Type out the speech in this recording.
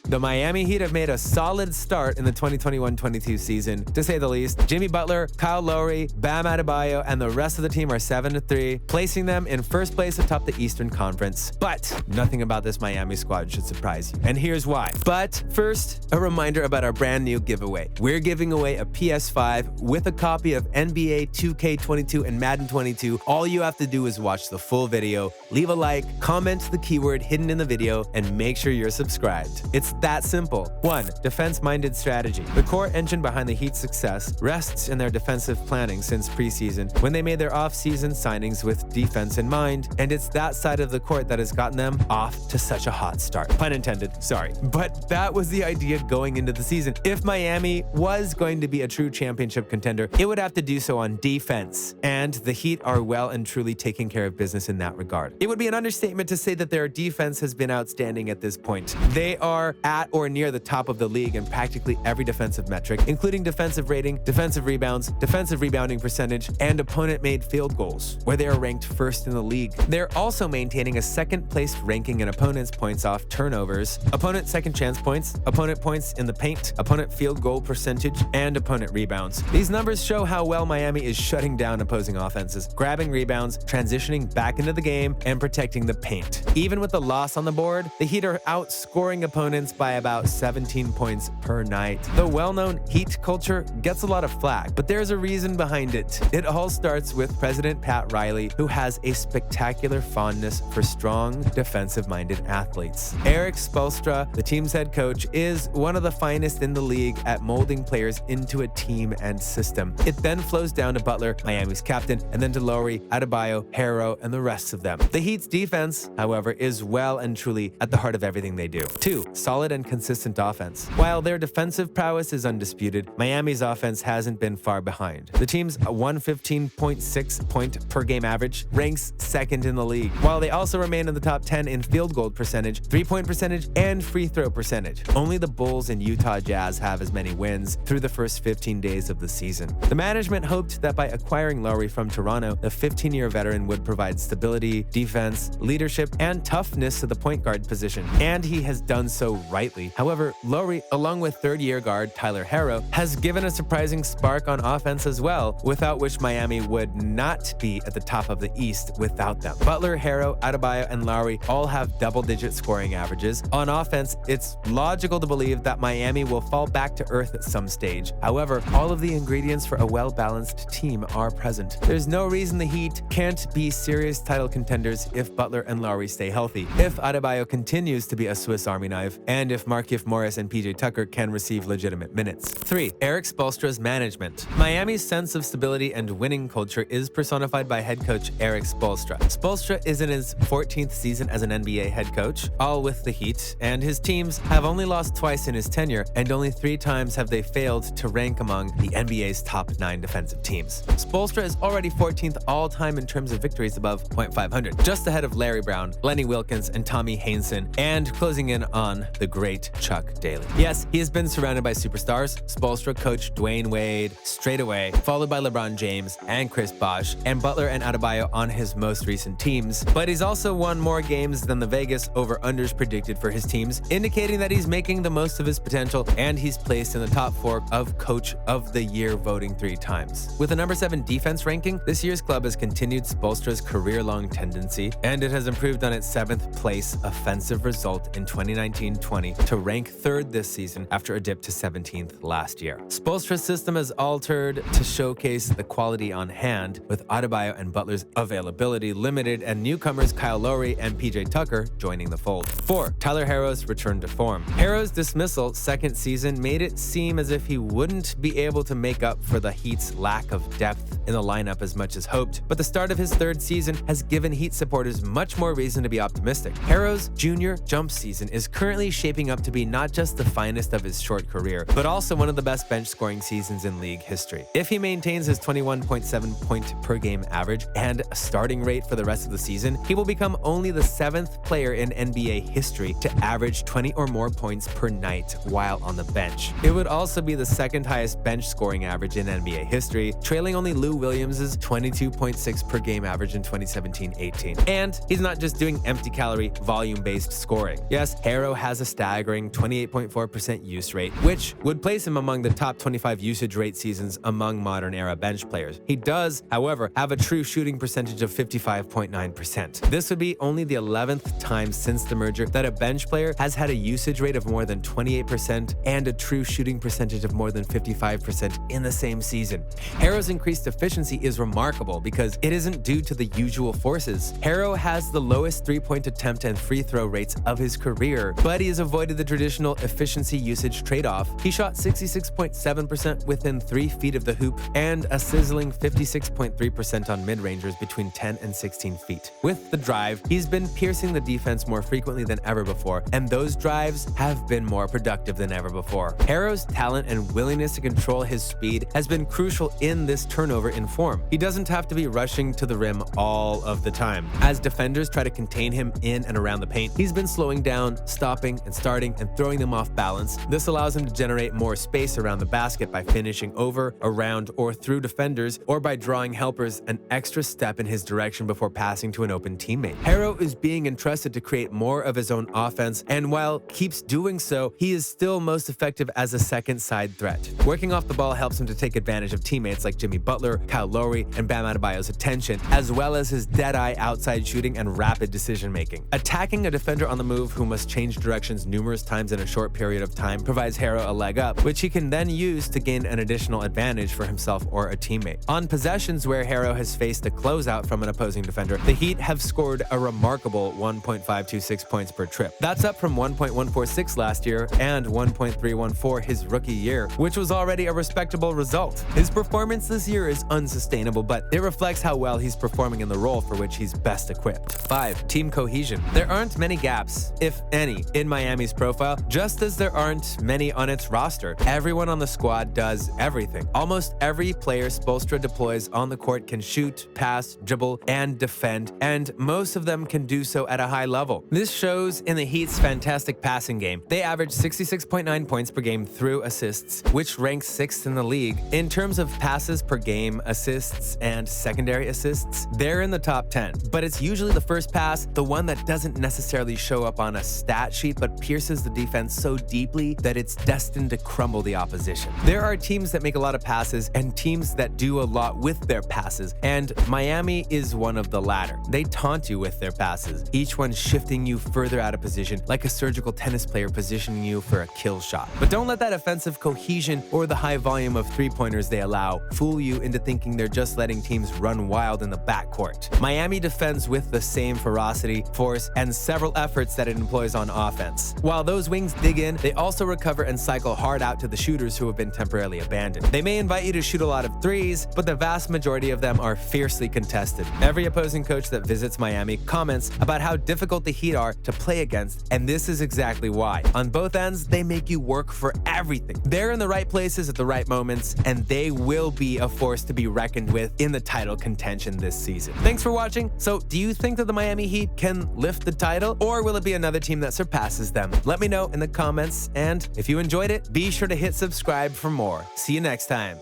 The Miami Heat have made a solid start in the 2021-22 season, to say the least. Jimmy Butler, Kyle Lowry, Bam Adebayo, and the rest of the team are 7-3, placing them in first place atop the Eastern Conference. But nothing about this Miami squad should surprise you, and here's why. But first, a reminder about our brand new giveaway. We're giving away a PS5 with a copy of NBA 2K22 and Madden 22. All you have to do is watch the full video, leave a like, comment the keyword hidden in the video, and make sure you're subscribed. It's that simple. 1. Defense-minded strategy. The core engine behind the Heat's success rests in their defensive planning since preseason, when they made their off-season signings with defense in mind, and it's that side of the court that has gotten them off to such a hot start. Pun intended, sorry. But that was the idea going into the season. If Miami was going to be a true championship contender, it would have to do so on defense, and the Heat are well and truly taking care of business in that regard. It would be an understatement to say that their defense has been outstanding at this point. They are at or near the top of the league in practically every defensive metric, including defensive rating, defensive rebounds, defensive rebounding percentage, and opponent-made field goals, where they are ranked first in the league. They're also maintaining a second-placed ranking in opponents' points off turnovers, opponent second chance points, opponent points in the paint, opponent field goal percentage, and opponent rebounds. These numbers show how well Miami is shutting down opposing offenses, grabbing rebounds, transitioning back into the game, and protecting the paint. Even with the loss on the board, the Heat are outscoring opponents by about 17 points per night. The well-known Heat culture gets a lot of flack, but there's a reason behind it. It all starts with President Pat Riley, who has a spectacular fondness for strong, defensive-minded athletes. Erik Spoelstra, the team's head coach, is one of the finest in the league at molding players into a team and system. It then flows down to Butler, Miami's captain, and then to Lowry, Adebayo, Harrow, and the rest of them. The Heat's defense, however, is well and truly at the heart of everything they do. 2. Solid and consistent offense. While their defensive prowess is undisputed, Miami's offense hasn't been far behind. The team's 115.6 point per game average ranks second in the league, while they also remain in the top 10 in field goal percentage, three-point percentage, and free throw percentage. Only the Bulls and Utah Jazz have as many wins through the first 15 days of the season. The management hoped that by acquiring Lowry from Toronto, the 15-year veteran would provide stability, defense, leadership, and toughness to the point guard position, and he has done so rightly. However, Lowry, along with third-year guard Tyler Harrow, has given a surprising spark on offense as well, without which Miami would not be at the top of the East without them. Butler, Harrow, Adebayo, and Lowry all have double-digit scoring averages. On offense, it's logical to believe that Miami will fall back to earth at some stage. However, all of the ingredients for a well-balanced team are present. There's no reason the Heat can't be serious title contenders if Butler and Lowry stay healthy, if Adebayo continues to be a Swiss Army knife, and if Markieff Morris and PJ Tucker can receive legitimate minutes. 3. Erik Spoelstra's management. Miami's sense of stability and winning culture is personified by head coach Erik Spoelstra. Spoelstra is in his 14th season as an NBA head coach, all with the Heat, and his teams have only lost twice in his tenure, and only 3 times have they failed to rank among the NBA's top 9 defensive teams. Spoelstra is already 14th all-time in terms of victories above .500, just ahead of Larry Brown, Lenny Wilkins, and Tommy Heinsohn, and closing in on the great Chuck Daly. Yes, he has been surrounded by superstars. Spoelstra coached Dwayne Wade straight away, followed by LeBron James and Chris Bosh, and Butler and Adebayo on his most recent teams. But he's also won more games than the Vegas over-unders predicted for his teams, indicating that he's making the most of his potential, and he's placed in the top 4 of Coach of the Year voting 3 times. With a number 7 defense ranking, this year's club has continued Spoelstra's career-long tendency, and it has improved on its 7th place offensive result in 2019-20 to rank 3rd this season after a dip to 17th last year. Spoelstra's system has altered to showcase the quality on hand, with Adebayo and Butler's availability limited and newcomers Kyle Lowry and PJ Tucker joining the fold. 4. Tyler Harrow's return to form. Harrow's dismissal second season made it seem as if he wouldn't be able to make up for the Heat's lack of depth in the lineup as much as hoped, but the start of his 3rd season has given Heat supporters much more reason to be optimistic. Harrow's junior jump season is currently shaping up to be not just the finest of his short career, but also one of the best bench scoring seasons in league history. If he maintains his 21.7 point per game average and a starting rate for the rest of the season, he will become only the 7th player in NBA history to average 20 or more points per night while on the bench. It would also be the 2nd highest bench scoring average in NBA history, trailing only Lou Williams' 22.6 per game average in 2017-18. And he's not just doing empty calorie, volume-based scoring. Yes, Harrow has a staggering 28.4% use rate, which would place him among the top 25 usage rate seasons among modern-era bench players. He does, however, have a true shooting percentage of 55.9%. This would be only the 11th time since the merger that a bench player has had a usage rate of more than 28% and a true shooting percentage of more than 55% in the same season. Harrow's increased efficiency is remarkable because it isn't due to the usual forces. Harrow has the lowest three-point attempt and free throw rates of his career, but he has avoided the traditional efficiency usage trade-off. He shot 66.7% within 3 feet of the hoop and a sizzling 56.3% on mid-rangers between 10 and 16 feet. With the drive, he's been piercing the defense more frequently than ever before, and those drives have been more productive than ever before. Harrow's talent and willingness to control his speed has been crucial in this turnover in form. He doesn't have to be rushing to the rim all of the time. As defenders try to contain him in and around the paint, he's been slowing down, stopping and starting and throwing them off balance. This allows him to generate more space around the basket by finishing over, around, or through defenders, or by drawing helpers an extra step in his direction before passing to an open teammate. Harrow is being entrusted to create more of his own offense, and while keeps doing so, he is still most effective as a second side threat. Working off the ball helps him to take advantage of teammates like Jimmy Butler, Kyle Lowry, and Bam Adebayo's attention, as well as his dead-eye outside shooting and rapid decision-making. Attacking a defender on the move who must change directions numerous times in a short period of time provides Harrow a leg up, which he can then use to gain an additional advantage for himself or a teammate. On possessions where Harrow has faced a closeout from an opposing defender, the Heat have scored a remarkable 1.526 points per trip. That's up from 1.146 last year and 1.314 his rookie year, which was already a respectable result. His performance this year is unsustainable, but it reflects how well he's performing in the role for which he's best equipped. 5. Team cohesion. There aren't many gaps, if any, in Miami's profile, just as there aren't many on its roster. Everyone on the squad does everything. Almost every player Spoelstra deploys on the court can shoot, pass, dribble, and defend, and most of them can do so at a high level. This shows in the Heat's fantastic passing game. They average 66.9 points per game through assists, which ranks 6th in the league. In terms of passes per game, assists, and secondary assists, they're in the top 10. But it's usually the first pass, the one that doesn't necessarily show up on a stat sheet but pierces the defense so deeply that it's destined to crumble the opposition. There are teams that make a lot of passes and teams that do a lot with their passes, and Miami is one of the latter. They taunt you with their passes, each one shifting you further out of position like a surgical tennis player positioning you for a kill shot. But don't let that offensive cohesion or the high volume of three-pointers they allow fool you into thinking they're just letting teams run wild in the backcourt. Miami defends with the same ferocity, force, and several efforts that it employs on offense. While those wings dig in, they also recover and cycle hard out to the shooters who have been temporarily abandoned. They may invite you to shoot a lot of threes, but the vast majority of them are fiercely contested. Every opposing coach that visits Miami comments about how difficult the Heat are to play against, and this is exactly why. On both ends, they make you work for everything. They're in the right places at the right moments, and they will be a force to be reckoned with in the title contention this season. Thanks for watching. So, do you think that the Miami Heat can lift the title, or will it be another team that surpasses them? Let me know in the comments, and if you enjoyed it, be sure to hit subscribe for more. See you next time.